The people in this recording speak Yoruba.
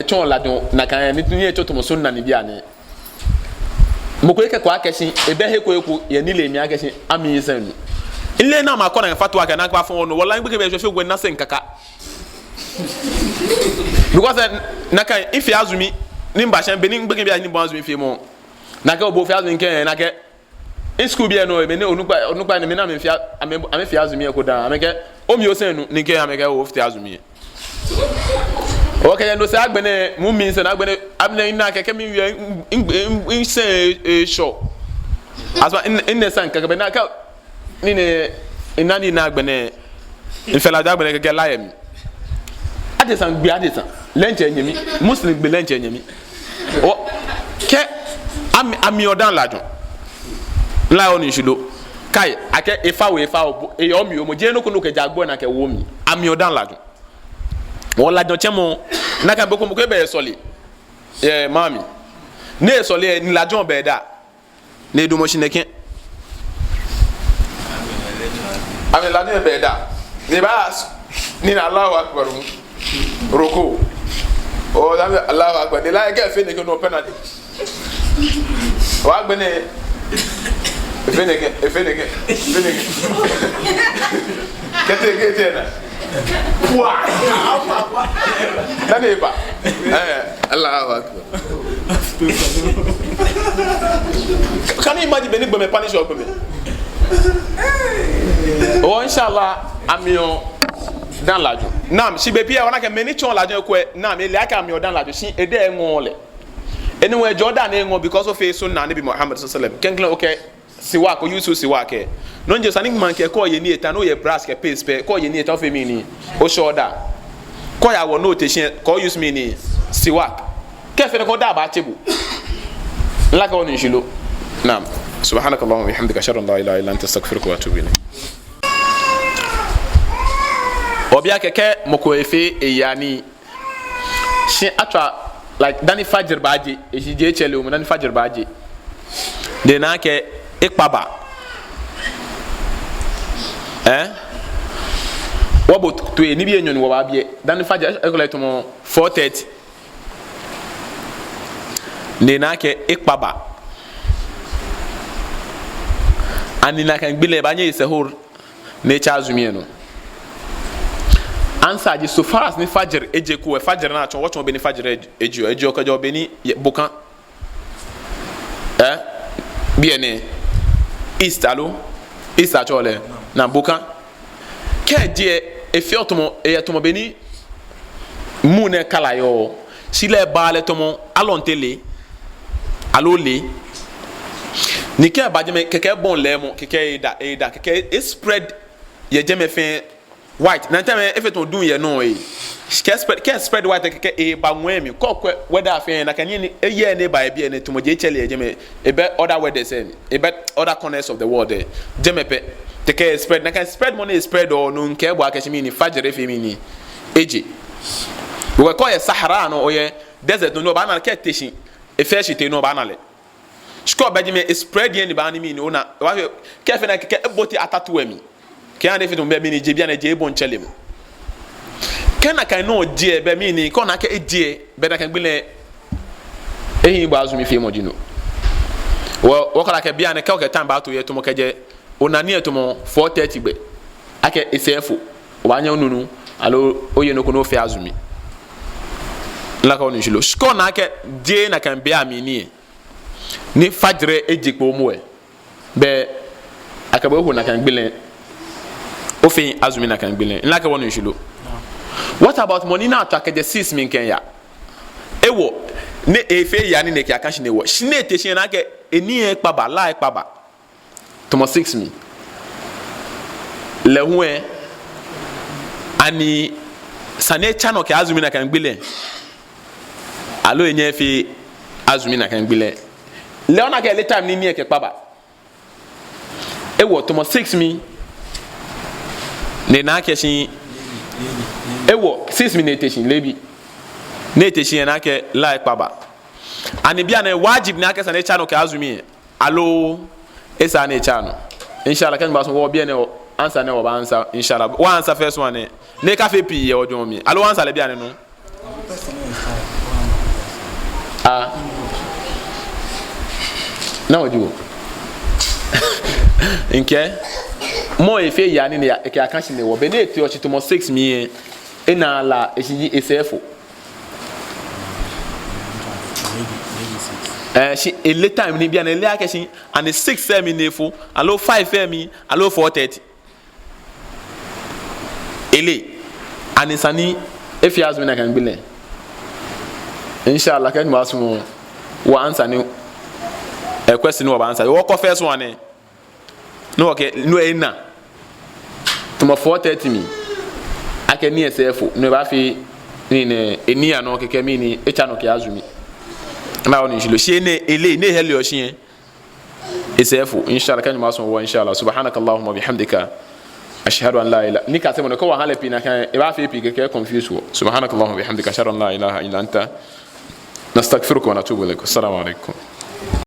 chon la don na kan ni tuni e to mo sunna ni bia ne mo ko ke ko akeshi e be he ko eku ye ni le mi akeshi ami yesanu ile na ma ko na fatwa ka na kwa fon no wala ngbe ke be hwe gwe na sen kaka because na kan if you azumi ni mba shan be ni ngbe ke bia ni bo azumi fi mo na ka obo fi azumi ke na ke in school bia no be ne onukpa ni me na me fi ame fi azumi e ko da ame ke o mi o sen ni ke ame ke o fi azumi okay no say agbene mu mi se na agbene abne ina keke mi wi in say show asma in ne san keke be na ka ni ne ina ni na agbene in fela da agbene keke layem adesan gbe adesan lenche enyemi muslim gbe lenche enyemi o ke ami odan lajon la oni shudo kai ake efa o e yo mi o mo je no kunu ke jagbo na ke wo mi ami odan lajon wala don chemo na kan boko mko be soli mami ne soli ni la jon be da ne du mo shineke ame la ne be da ne ba ni na Allahu akbar roko o da Allahu akbar de la ke fe ne ke no penalty wa gbe ne efeneke kete na wa nani ba Allahu akbar can you imagine beni gbe me punish o gbe me o inshallah amio dan lajo nam si be pia wona ke meni chon lajo ko nam ele aka amio dan lajo si ede enwo le anyway Jordan enwo because of face sunna nabi Muhammad sallallahu alaihi wasallam kenkle okay siwa ko yusu siwa ke non je saning man ke ko ye ni eta no ye brass ke pace pe ko ye ni eta fe mi ni o shoda ko ya wo no te shin ko use me ni siwa ke fe ko da ba chebu la ka woni shilo naam subhanakallahumma wa bihamdika ashhadu an la ilaha illa anta astaghfiruka wa atubu ilayk obia keke moko efe eyani shin atwa like dani fajr baaje e je chele o dani fajr baaje de na ke ikpaba wabo to e ni bi enyo ni wo ba bie dani fajr e ko let mo 4:30 de na ke ikpaba ani na kan gbele ba nye sahur ne cha azumi no ansa ji so far as ni fajr eje ko e fajr na chon wo be ni fajr eje o ka jo be ni bukan bien east alo east achole na bukan ke die e fi otomo e atomo be ni mune kala yo sile baale tomo alontele alole ni ke ba jeme keke bon lemo keke ida keke spread ye jeme fin white na time if it on do ye no ke spread white keke e ba nwemi kokwe weather afin na kanyi e ye ne ba e bi ne tumo je chele jeme e be other weather sen e be other corners of the world jeme pe keke spread na kan spread money spread or no nke bo akashimi ni fajre fe mi ni eje we ko ye sahara no o ye desert no ba na ke teshin e fe shite no ba na le sko ba jeme spread ye ni ba ni mi ni ona wa ke fe na keke eboti atatu emi ke ande fi to be mi ni je bia na je bon chelem kana kan no je be mi ni ko na ke je be na kan gbele ehin ba azumi fi mo dino wo kala ke bia na ke o ke tan ba to ye to mo ke je onani e to mo 4:30 gbe ake esefo o ba nya onunu alo oye no ko no fi azumi la ko ni jilo sko na ke je na kan bia mi ni fajre eje ko mo e be akabe ho na kan gbele o fi azumi na kan gbele la ka wonu jilo. What about money na to akede 6 min Kenya ewo ne efe ya ni ne ki akashi ne wo shine te shine na ke eni e paba la e paba to mo 6 min le hwe ani sane chano ke azumi na kan gbele alo enye fi azumi na kan gbele le ona ke le time ni e ke paba ewo to mo 6 min ne na ke shin ewo 6 minutes lebi nete shi na ke like baba ani bia na wajib na ke sa ne chano ke azumi alo esa ne chano inshallah kan ba so wo bia ne answer ne wo ba answer inshallah one answer first one ne ka fe pi ye ojo mi alo answer le bia ne no na waju nke mo efe ya ni ne ke aka shi ne wo be na eti o chitomo 6 mi ina la eji esefo she a late time ni bia na le aka shi and 6 mi nefo alo 5 mi alo 4:30 ele anisani efi azmi na kan bile inshallah kan masu wa answer ni a question no answer wo ko first one no okay no ena to 4:30 mi ake ni esefo no ba fi ni ne eni ano keke mi ni echa no ke azumi na woni jilo she ne ele ne heli o shi esefo inshallah kan masu wa inshallah subhanakallahumma bihamdika ashhadu an la ilaha ni ka sema ko wa hala pina kan e ba fi pi ke confuse wo subhanakallahumma bihamdika ashhadu an la ilaha illa anta nastaghfiruka wa natubu ilaik assalamu alaikum